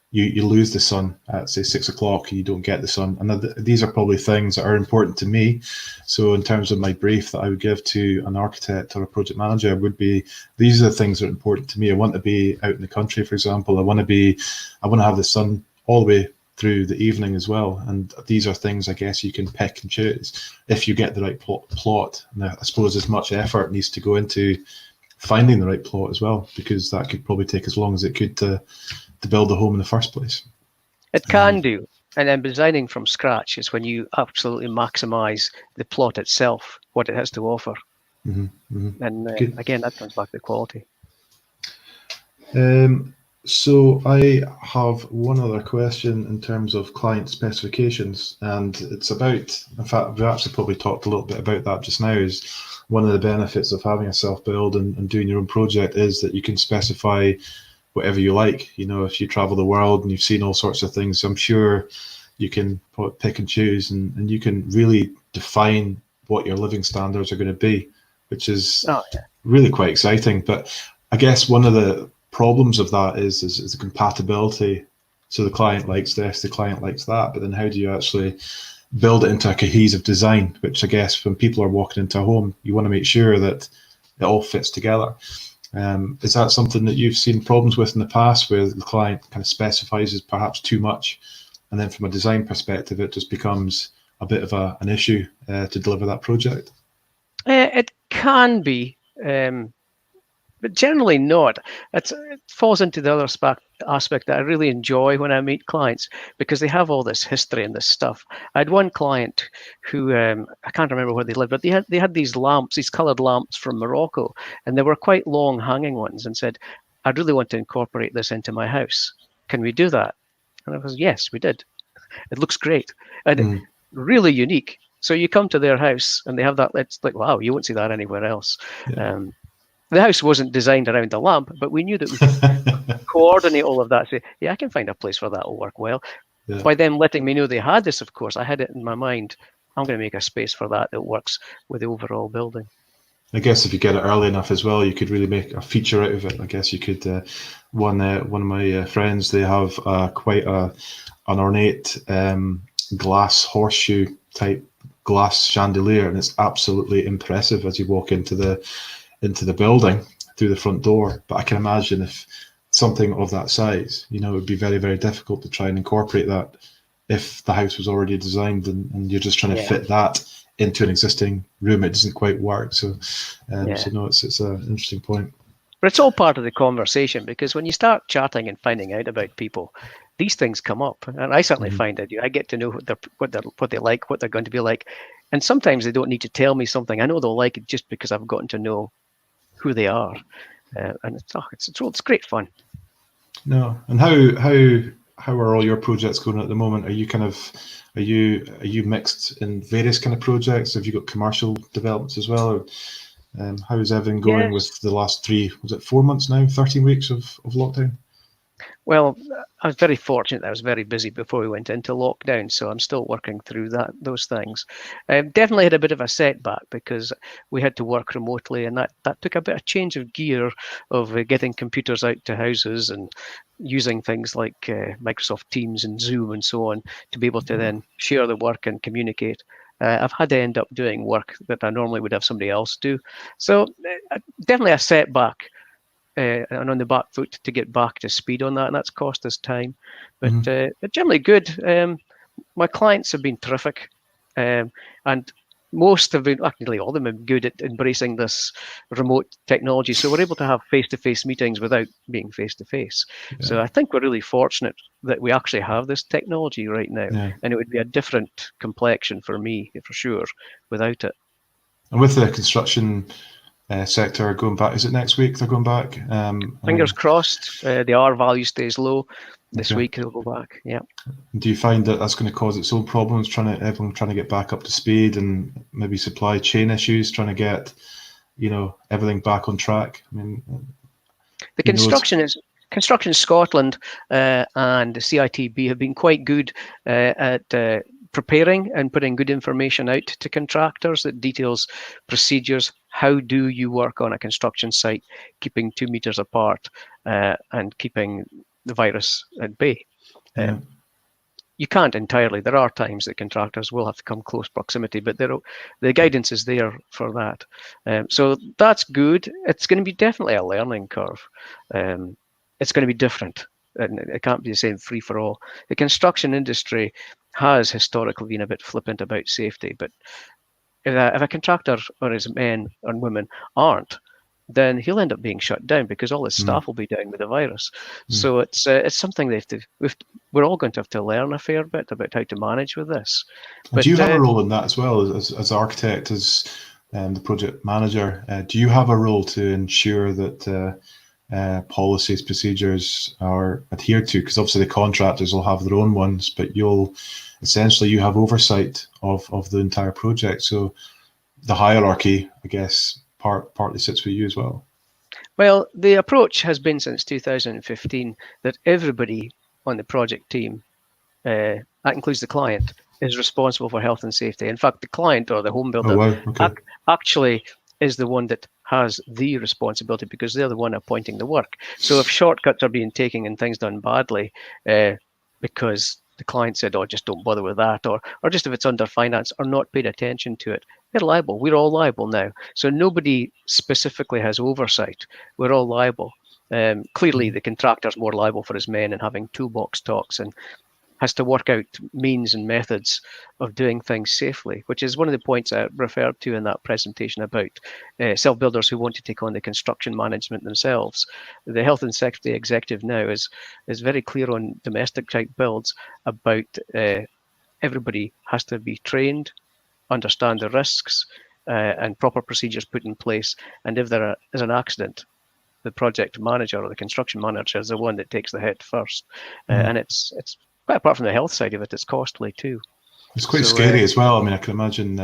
[SPEAKER 1] you lose the sun at say 6 o'clock, and you don't get the sun. And these are probably things that are important to me. So in terms of my brief that I would give to an architect or a project manager would be, these are the things that are important to me. I want to be out in the country, for example. I want to have the sun all the way through the evening as well. And these are things I guess you can pick and choose if you get the right plot. And I suppose as much effort needs to go into finding the right plot as well, because that could probably take as long as it could to build a home in the first place.
[SPEAKER 2] It can do. And then designing from scratch is when you absolutely maximize the plot itself, what it has to offer. And again, that comes back to quality.
[SPEAKER 1] So I have one other question in terms of client specifications, and it's about, in fact, we actually probably talked a little bit about that just now, is one of the benefits of having a self-build and doing your own project is that you can specify whatever you like. If you travel the world and you've seen all sorts of things, I'm sure you can pick and choose, and you can really define what your living standards are going to be, which is really quite exciting. But I guess one of the problems of that is the compatibility. So the client likes this, the client likes that, but then how do you actually build it into a cohesive design, which I guess when people are walking into a home, you want to make sure that it all fits together. Is that something that you've seen problems with in the past, where the client kind of specifies as perhaps too much, and then from a design perspective it just becomes a bit of an issue to deliver that project?
[SPEAKER 2] It can be. but generally not. It falls into the other aspect that I really enjoy when I meet clients, because they have all this history and this stuff. I had one client who I can't remember where they lived, but they had these lamps, these coloured lamps from Morocco, and they were quite long hanging ones, and said, "I'd really want to incorporate this into my house. Can we do that?" And I was, "Yes, we did. It looks great and really unique." So you come to their house and they have that. It's like, wow, you won't see that anywhere else.
[SPEAKER 1] Yeah.
[SPEAKER 2] The house wasn't designed around the lamp, but we knew that we could coordinate all of that. Say, yeah, I can find a place where that will work well.
[SPEAKER 1] Yeah.
[SPEAKER 2] By them letting me know they had this, of course, I had it in my mind. I'm going to make a space for that works with the overall building.
[SPEAKER 1] I guess if you get it early enough as well, you could really make a feature out of it. I guess you could. One of my friends, they have quite an ornate glass horseshoe type glass chandelier, and it's absolutely impressive as you walk into the building through the front door. But I can imagine if something of that size, it would be very, very difficult to try and incorporate that if the house was already designed and you're just trying to fit that into an existing room. It doesn't quite work. So no, it's an interesting point.
[SPEAKER 2] But it's all part of the conversation, because when you start chatting and finding out about people, these things come up, and I certainly find that I get to know what they like, what they're going to be like, and sometimes they don't need to tell me something. I know they'll like it just because I've gotten to know who they are, and it's great fun.
[SPEAKER 1] No, and how are all your projects going at the moment? Are you mixed in various kind of projects? Have you got commercial developments as well? Or, how is everything going with the last 4 months now, 13 weeks of lockdown?
[SPEAKER 2] Well, I was very fortunate. I was very busy before we went into lockdown, so I'm still working through those things. Definitely had a bit of a setback because we had to work remotely, and that took a bit of change of gear of getting computers out to houses and using things like Microsoft Teams and Zoom and so on to be able to then share the work and communicate. I've had to end up doing work that I normally would have somebody else do. So definitely a setback. And on the back foot to get back to speed on that, and that's cost us time. But generally good. My clients have been terrific, and most have been, actually all of them have been good at embracing this remote technology. So we're able to have face-to-face meetings without being face-to-face. So I think we're really fortunate that we actually have this technology right now, and it would be a different complexion for me, for sure, without it.
[SPEAKER 1] And with the construction sector going back, is it next week they're going back?
[SPEAKER 2] Fingers crossed. The R value stays low. This week it'll go back. Yeah.
[SPEAKER 1] Do you find that that's going to cause its own problems? Everyone trying to get back up to speed, and maybe supply chain issues, trying to get everything back on track. I mean,
[SPEAKER 2] the Construction Scotland and the CITB have been quite good at preparing and putting good information out to contractors that details procedures. How do you work on a construction site, keeping 2 meters apart and keeping the virus at bay? You can't entirely. There are times that contractors will have to come close proximity, but the guidance is there for that. So that's good. It's going to be definitely a learning curve. It's going to be different, and it can't be the same free for all. The construction industry has historically been a bit flippant about safety, but if a contractor or his men and women aren't, then he'll end up being shut down because all his staff will be down with the virus. So it's something we're all going to have to learn a fair bit about how to manage with this. But
[SPEAKER 1] do you have a role in that as well, as architect, as the project manager? Do you have a role to ensure that policies, procedures are adhered to? Because obviously the contractors will have their own ones, but you have oversight of the entire project. So the hierarchy, I guess, partly sits with you as well.
[SPEAKER 2] Well, the approach has been since 2015 that everybody on the project team, that includes the client, is responsible for health and safety. In fact, the client or the home builder actually is the one that has the responsibility because they're the one appointing the work. So if shortcuts are being taken and things done badly because the client said, "Oh, just don't bother with that," or just if it's under finance or not paid attention to it, they're liable. We're all liable now. So nobody specifically has oversight. We're all liable. Clearly, the contractor's more liable for his men and having toolbox talks and has to work out means and methods of doing things safely, which is one of the points I referred to in that presentation about self-builders who want to take on the construction management themselves. The Health and Safety Executive now is very clear on domestic type builds about everybody has to be trained, understand the risks, and proper procedures put in place. And if there is an accident, the project manager or the construction manager is the one that takes the hit first. And it's quite apart from the health side of it, it's costly too.
[SPEAKER 1] It's quite scary as well. I mean, I can imagine,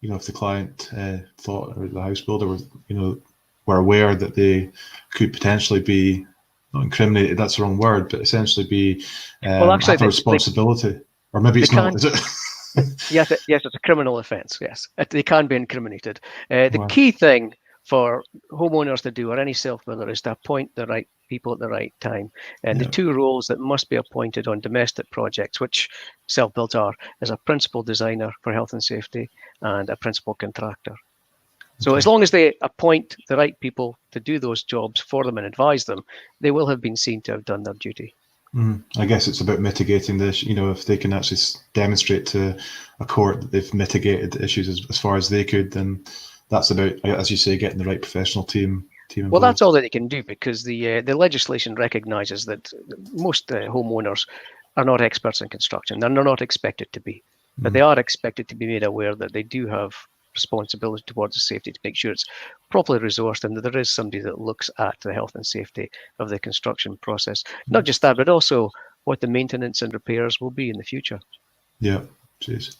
[SPEAKER 1] you know, if the client thought, or the house builder was, you know, were aware that they could potentially be, not incriminated, that's the wrong word, but essentially be
[SPEAKER 2] well, actually,
[SPEAKER 1] have a responsibility, or maybe it's not, is it?
[SPEAKER 2] Yes, it's a criminal offence. Yes, they can be incriminated. The
[SPEAKER 1] Wow.
[SPEAKER 2] key thing for homeowners to do, or any self-builder, is to appoint the right people at the right time. And the two roles that must be appointed on domestic projects, which self-builds are, is a principal designer for health and safety and a principal contractor. So as long as they appoint the right people to do those jobs for them and advise them, they will have been seen to have done their duty.
[SPEAKER 1] I guess it's about mitigating this, you know, if they can actually demonstrate to a court that they've mitigated the issues as far as they could, then that's about, as you say, getting the right professional team involved.
[SPEAKER 2] Well, that's all that they can do, because the legislation recognises that most homeowners are not experts in construction. They're not expected to be, but they are expected to be made aware that they do have responsibility towards the safety to make sure it's properly resourced and that there is somebody that looks at the health and safety of the construction process. Not just that, but also what the maintenance and repairs will be in the future.
[SPEAKER 1] Yeah, cheers.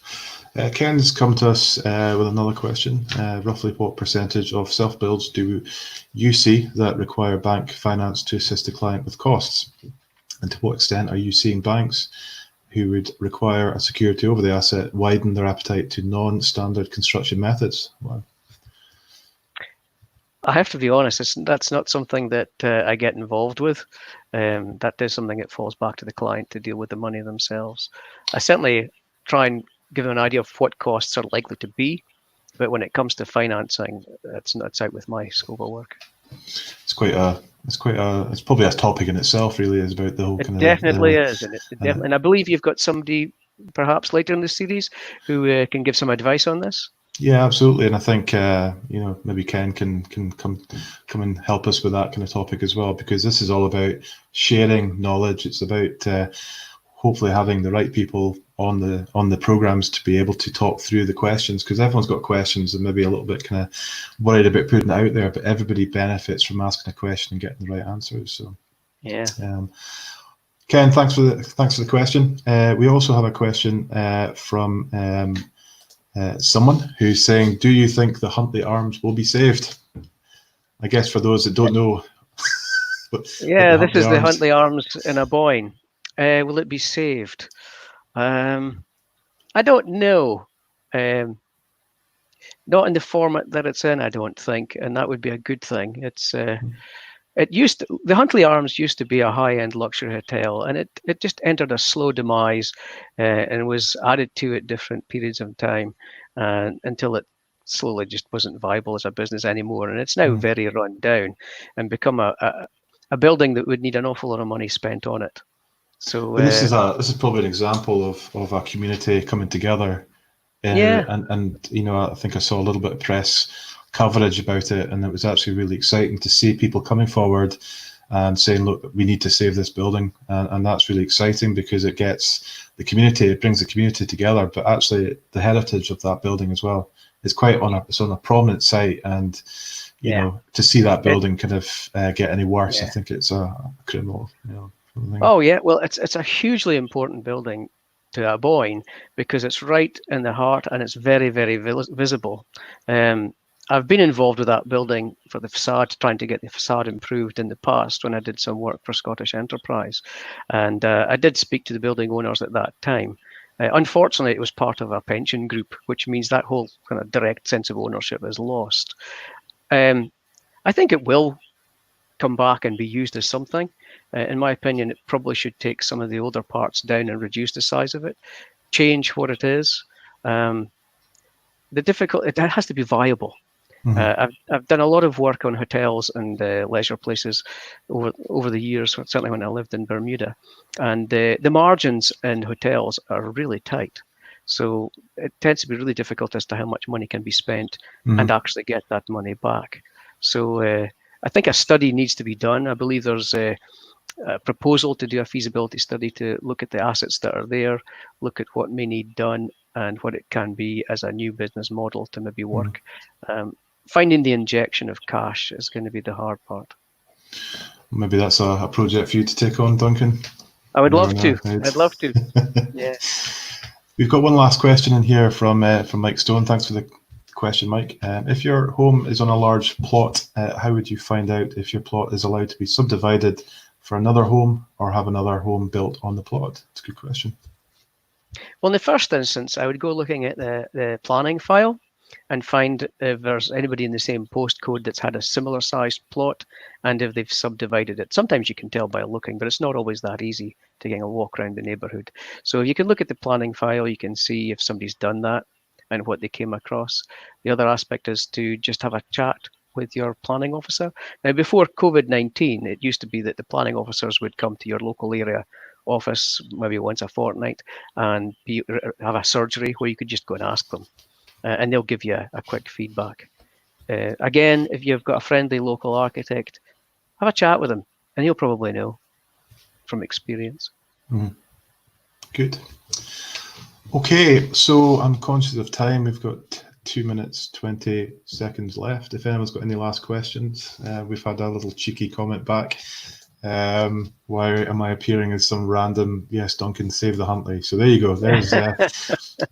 [SPEAKER 1] Ken's come to us with another question. Roughly what percentage of self-builds do you see that require bank finance to assist the client with costs? And to what extent are you seeing banks who would require a security over the asset widen their appetite to non-standard construction methods? Wow.
[SPEAKER 2] I have to be honest, that's not something that I get involved with. That is something that falls back to the client to deal with the money themselves. I certainly try and give them an idea of what costs are likely to be, but when it comes to financing, it's out with my scope of work. It's
[SPEAKER 1] probably a topic in itself, really, is about the whole kind of.
[SPEAKER 2] It definitely is, and I believe you've got somebody perhaps later in the series who can give some advice on this.
[SPEAKER 1] Yeah, absolutely, and I think you know, maybe Ken can come and help us with that kind of topic as well, because this is all about sharing knowledge. It's about hopefully having the right people on the programs to be able to talk through the questions, because everyone's got questions and maybe a little bit kind of worried about putting it out there, but everybody benefits from asking a question and getting the right answers. So
[SPEAKER 2] yeah.
[SPEAKER 1] Ken, thanks for the question. We also have a question from someone who's saying, do you think the Huntley Arms will be saved? I guess for those that don't know.
[SPEAKER 2] Yeah, this is the Huntley Arms in a Boyne. Will it be saved? I don't know. Not in the format that it's in, I don't think, and that would be a good thing. The Huntley Arms used to be a high-end luxury hotel, and it just entered a slow demise and was added to at different periods of time until it slowly just wasn't viable as a business anymore. And it's now very run down and become a building that would need an awful lot of money spent on it. So
[SPEAKER 1] this is probably an example of a community coming together. And you know, I think I saw a little bit of press coverage about it, and it was actually really exciting to see people coming forward and saying, look, we need to save this building, and that's really exciting because it brings the community together, but actually the heritage of that building as well is it's on a prominent site, and you know, to see that building kind of get any worse, I think it's a criminal, you know.
[SPEAKER 2] Oh yeah, well, it's a hugely important building to a Boyne because it's right in the heart and it's very, very visible. I've been involved with that building for the facade, trying to get the facade improved in the past when I did some work for Scottish Enterprise, and I did speak to the building owners at that time. Unfortunately, it was part of a pension group, which means that whole kind of direct sense of ownership is lost. I think it will come back and be used as something. In my opinion, it probably should take some of the older parts down and reduce the size of it, change what it is. It has to be viable. I've done a lot of work on hotels and leisure places over the years, certainly when I lived in Bermuda, and the margins in hotels are really tight. So it tends to be really difficult as to how much money can be spent and actually get that money back. So I think a study needs to be done. I believe there's a proposal to do a feasibility study to look at the assets that are there, look at what may need done and what it can be as a new business model to maybe work. Finding the injection of cash is going to be the hard part.
[SPEAKER 1] Maybe that's a project for you to take on, Duncan.
[SPEAKER 2] I would love to. I'd love to. Yeah.
[SPEAKER 1] We've got one last question in here from Mike Stone. Thanks for the question, Mike. If your home is on a large plot, how would you find out if your plot is allowed to be subdivided for another home or have another home built on the plot? It's a good question.
[SPEAKER 2] Well, in the first instance, I would go looking at the planning file and find if there's anybody in the same postcode that's had a similar sized plot and if they've subdivided it. Sometimes you can tell by looking, but it's not always that easy to get a walk around the neighborhood. So you can look at the planning file, you can see if somebody's done that and what they came across. The other aspect is to just have a chat with your planning officer. Now, before COVID-19, it used to be that the planning officers would come to your local area office maybe once a fortnight and have a surgery where you could just go and ask them. And they'll give you a quick feedback. Again, if you've got a friendly local architect, have a chat with him and he'll probably know from experience.
[SPEAKER 1] Good. Okay, so I'm conscious of time. We've got 2 minutes, 20 seconds left. If anyone's got any last questions, we've had a little cheeky comment back. Why am I appearing as some random, yes, Duncan, save the Huntley? So there you go. There's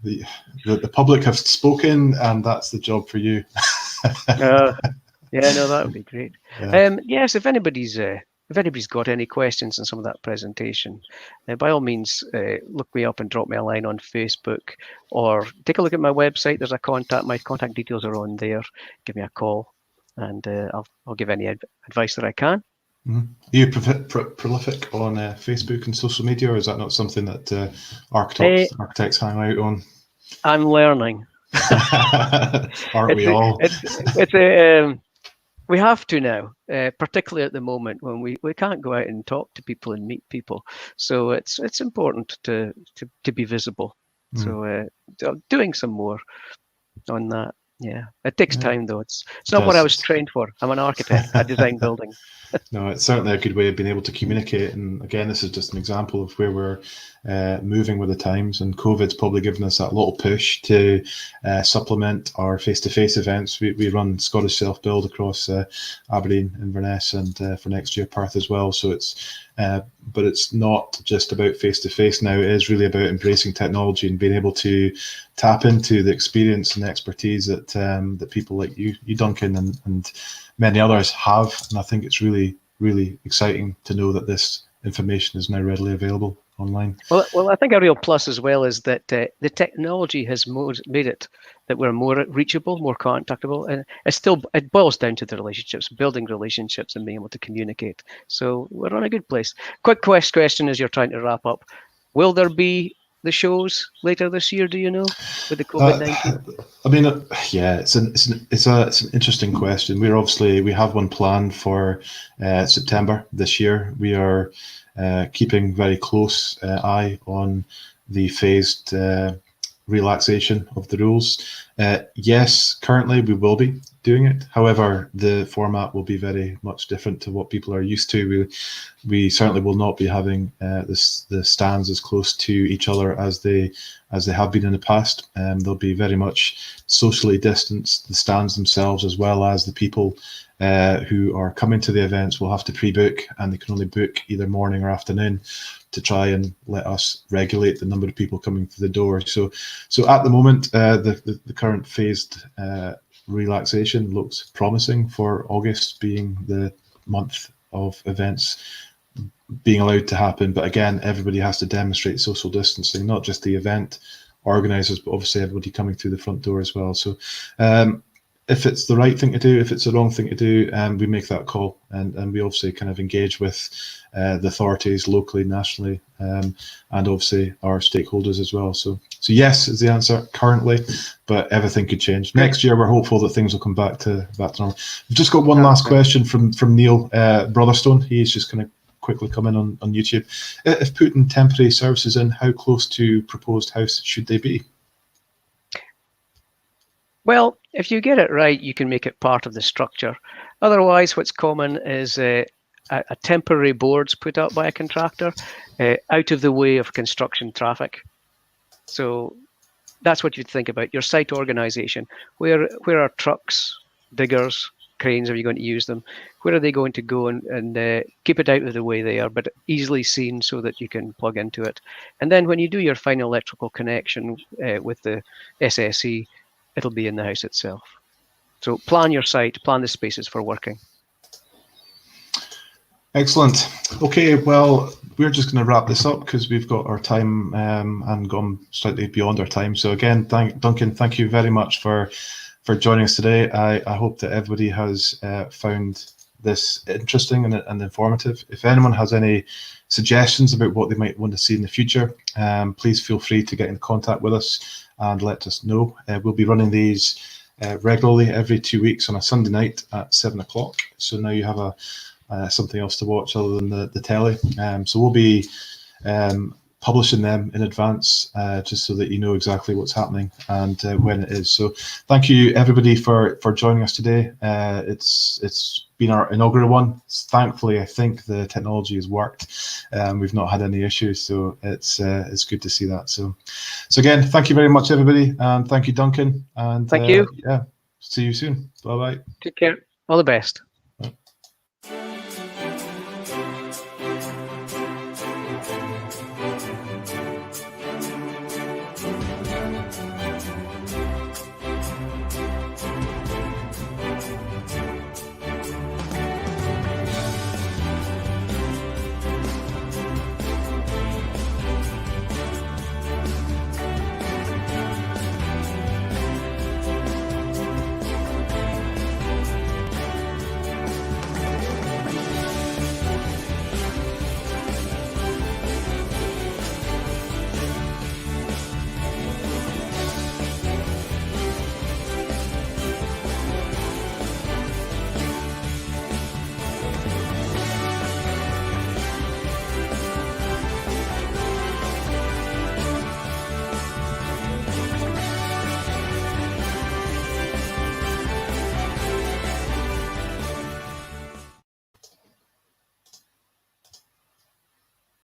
[SPEAKER 1] the public have spoken, and that's the job for you.
[SPEAKER 2] Yeah, no, that would be great. Yeah. Yes, if anybody's got any questions on some of that presentation, by all means, look me up and drop me a line on Facebook, or take a look at my website. There's a contact. My contact details are on there. Give me a call, and I'll give any advice that I can.
[SPEAKER 1] Are you prolific on Facebook and social media, or is that not something that architects hang out on?
[SPEAKER 2] I'm learning.
[SPEAKER 1] Aren't we all?
[SPEAKER 2] We have to now, particularly at the moment when we can't go out and talk to people and meet people. So it's important to be visible. So doing some more on that. Yeah, it takes time though. It's not what I was trained for. I'm an architect. I design buildings.
[SPEAKER 1] No, it's certainly a good way of being able to communicate. And again, this is just an example of where we're moving with the times. And COVID's probably given us that little push to supplement our face-to-face events. We run Scottish Self-Build across Aberdeen, Inverness, and for next year Perth as well. So but it's not just about face-to-face now. It is really about embracing technology and being able to tap into the experience and expertise that that people like you Duncan, and many others have. And I think it's really, really exciting to know that this information is now readily available online.
[SPEAKER 2] Well, I think a real plus as well is that the technology has made it that we're more reachable, more contactable, and it boils down to the relationships, building relationships and being able to communicate. So we're on a good place. Quick question as you're trying to wrap up. Will there be the shows later this year, do you know, with the COVID-19?
[SPEAKER 1] I mean, yeah, it's an interesting question. We have one planned for September this year. We are keeping very close eye on the phased relaxation of the rules. Yes, currently we will be doing it. However, the format will be very much different to what people are used to. We certainly will not be having the stands as close to each other as they have been in the past. They'll be very much socially distanced. The stands themselves, as well as the people who are coming to the events, will have to pre-book, and they can only book either morning or afternoon to try and let us regulate the number of people coming through the door. So at the moment, the current phased relaxation looks promising for August being the month of events being allowed to happen. But again, everybody has to demonstrate social distancing, not just the event organisers, but obviously everybody coming through the front door as well. So if it's the right thing to do, if it's the wrong thing to do, we make that call, and we obviously kind of engage with the authorities locally, nationally, and obviously our stakeholders as well. So yes is the answer currently, but everything could change. Next year, we're hopeful that things will come back to normal. We've just got one last question from Neil Brotherstone. He's just kind of quickly come in on YouTube. If putting temporary services in, how close to proposed house should they be?
[SPEAKER 2] Well, if you get it right, you can make it part of the structure. Otherwise, what's common is a temporary boards put up by a contractor out of the way of construction traffic. So that's what you'd think about, your site organization. Where are trucks, diggers, cranes, are you going to use them? Where are they going to go, and keep it out of the way there, but easily seen so that you can plug into it. And then when you do your final electrical connection with the SSE, it'll be in the house itself. So plan your site, plan the spaces for working.
[SPEAKER 1] Excellent. Okay, well, we're just going to wrap this up because we've got our time and gone slightly beyond our time. So again, Duncan, thank you very much for joining us today. I hope that everybody has found this interesting and informative. If anyone has any suggestions about what they might want to see in the future, please feel free to get in contact with us and let us know. We'll be running these regularly every 2 weeks on a Sunday night at 7 o'clock. So now you have something else to watch other than the telly. So we'll be publishing them in advance, just so that you know exactly what's happening and when it is. So thank you everybody for joining us today. It's been our inaugural one. Thankfully, I think the technology has worked. We've not had any issues, so it's good to see that. So again, thank you very much everybody, and thank you Duncan, and
[SPEAKER 2] thank you.
[SPEAKER 1] yeah, see you soon. Bye bye.
[SPEAKER 2] Take care. All the best.